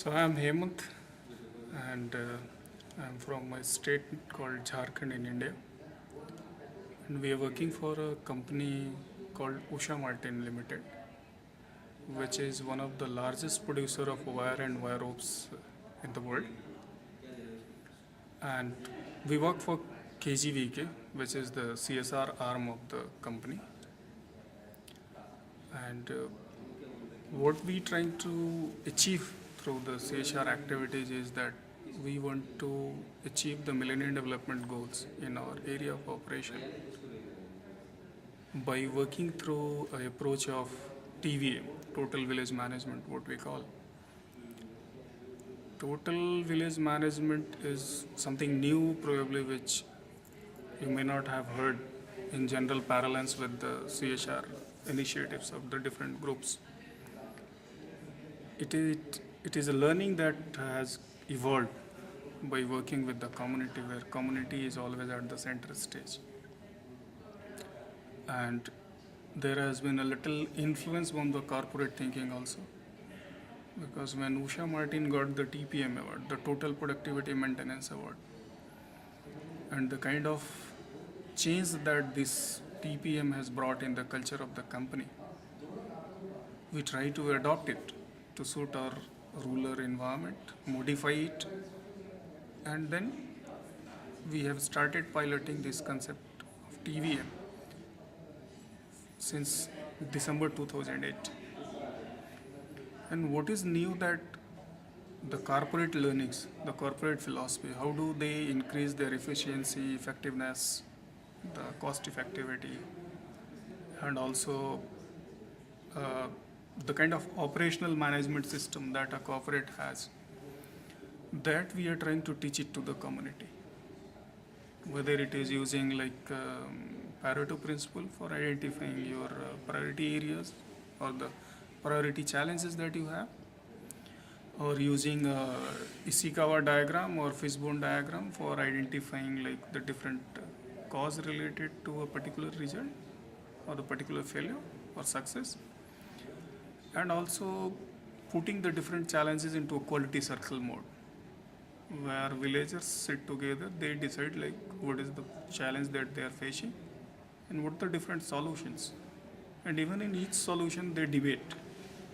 So I am Hemant, and I'm from a state called Jharkhand in India, and we are working for a company called Usha Martin Limited, which is one of the largest producer of wire and wire ropes in the world. And we work for KGVK, which is the CSR arm of the company. And what we trying to achieve through the CSR activities is that we want to achieve the Millennium Development Goals in our area of operation by working through an approach of TVM, Total Village Management, what we call. Total Village Management is something new, probably, which you may not have heard in general parlance with the CSR initiatives of the different groups. It is a learning that has evolved by working with the community, where community is always at the center stage. And there has been a little influence from the corporate thinking also, because when Usha Martin got the TPM award, the Total Productivity Maintenance Award, and the kind of change that this TPM has brought in the culture of the company, we try to adopt it to suit our rural environment, modify it, and then we have started piloting this concept of TVM since December 2008. And what is new that the corporate learnings, the corporate philosophy, how do they increase their efficiency, effectiveness, the cost effectivity, and also the kind of operational management system that a corporate has, that we are trying to teach it to the community. Whether it is using like Pareto principle for identifying your priority areas or the priority challenges that you have, or using Ishikawa diagram or fishbone diagram for identifying like the different cause related to a particular result or the particular failure or success, and also putting the different challenges into a quality circle mode, where villagers sit together, they decide like what is the challenge that they are facing and what are the different solutions, and even in each solution they debate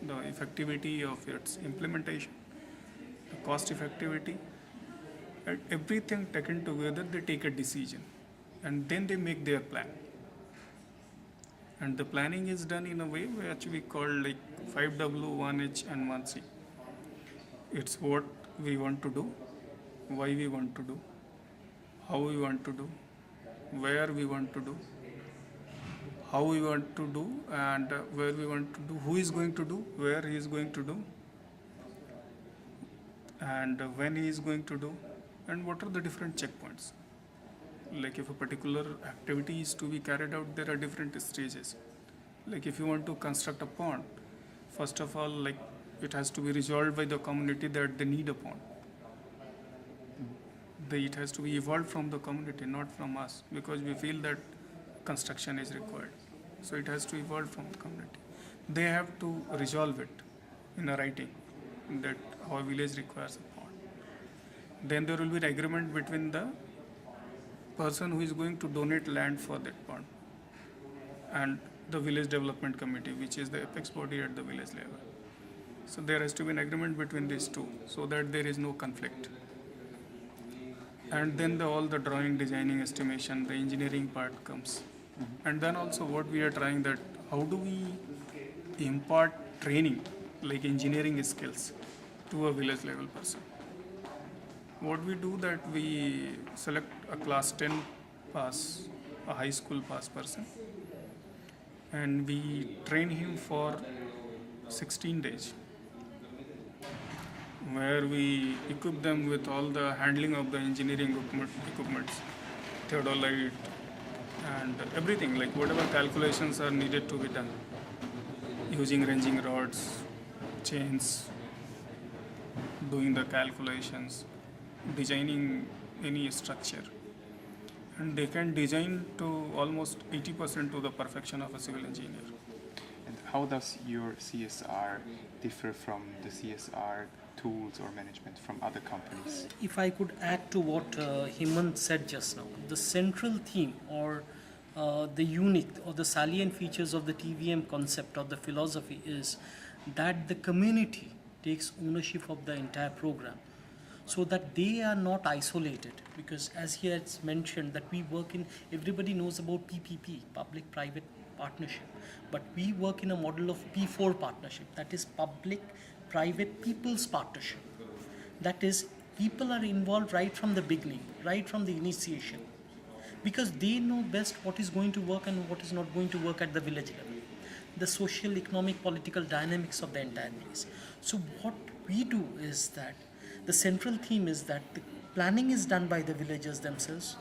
the effectivity of its implementation, the cost effectivity, and everything taken together they take a decision, and then they make their plan. And the planning is done in a way which we call like 5W, 1H and 1C. It's what we want to do, why we want to do, how we want to do, where we want to do, how we want to do, and where we want to do, who is going to do, where he is going to do, and when he is going to do, and what are the different checkpoints. Like if a particular activity is to be carried out, there are different stages. Like if you want to construct a pond, first of all, like it has to be resolved by the community that they need a pond. It has to be evolved from the community, not from us, because we feel that construction is required. So it has to evolve from the community. They have to resolve it in a writing that our village requires a pond. Then there will be an agreement between the person who is going to donate land for that pond and the village development committee, which is the apex body at the village level. So there has to be an agreement between these two so that there is no conflict. And then all the drawing, designing, estimation, the engineering part comes. And then also what we are trying that how do we impart training like engineering skills to a village level person. What we do that we select a class 10 pass, a high school pass person, and we train him for 16 days, where we equip them with all the handling of the engineering equipments, theodolite, and everything, like whatever calculations are needed to be done, using ranging rods, chains, doing the calculations, designing any structure. And they can design to almost 80% to the perfection of a civil engineer. And how does your CSR differ from the CSR tools or management from other companies? If I could add to what Hemant said just now, the central theme or the unique or the salient features of the TVM concept or the philosophy is that the community takes ownership of the entire program so that they are not isolated, because as he has mentioned that we work in, everybody knows about PPP, public private partnership, but we work in a model of P4 partnership, that is public private people's partnership. That is, people are involved right from the beginning, right from the initiation, because they know best what is going to work and what is not going to work at the village level, the social, economic, political dynamics of the entire place. So what we do is that the central theme is that the planning is done by the villagers themselves,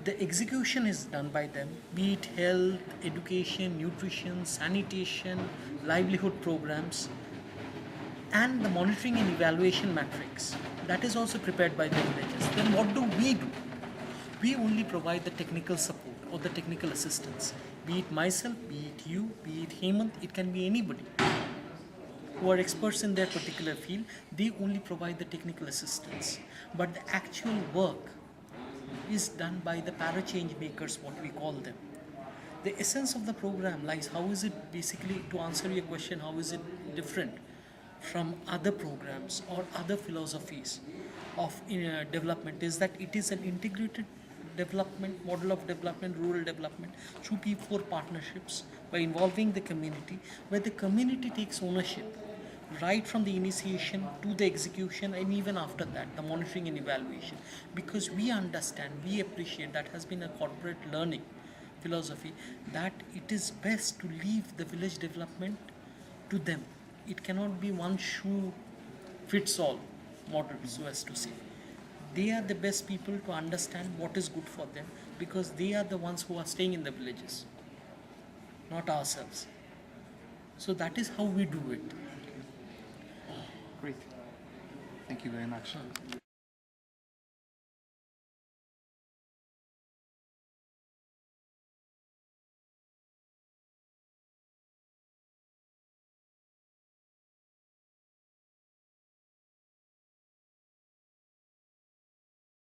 the execution is done by them, be it health, education, nutrition, sanitation, livelihood programs, and the monitoring and evaluation matrix that is also prepared by the villagers. Then what do? We only provide the technical support or the technical assistance, be it myself, be it you, be it Hemant, it can be anybody who are experts in their particular field. They only provide the technical assistance, but the actual work is done by the para change makers, what we call them. The essence of the program lies, how is it basically, to answer your question, how is it different from other programs or other philosophies of development, is that it is an integrated development model of development, rural development through P4 partnerships by involving the community, where the community takes ownership right from the initiation to the execution, and even after that the monitoring and evaluation, because we understand, we appreciate, that has been a corporate learning philosophy, that it is best to leave the village development to them. It cannot be one shoe fits all model, so as to say. They are the best people to understand what is good for them, because they are the ones who are staying in the villages, not ourselves. So that is how we do it. Great. Thank you very much.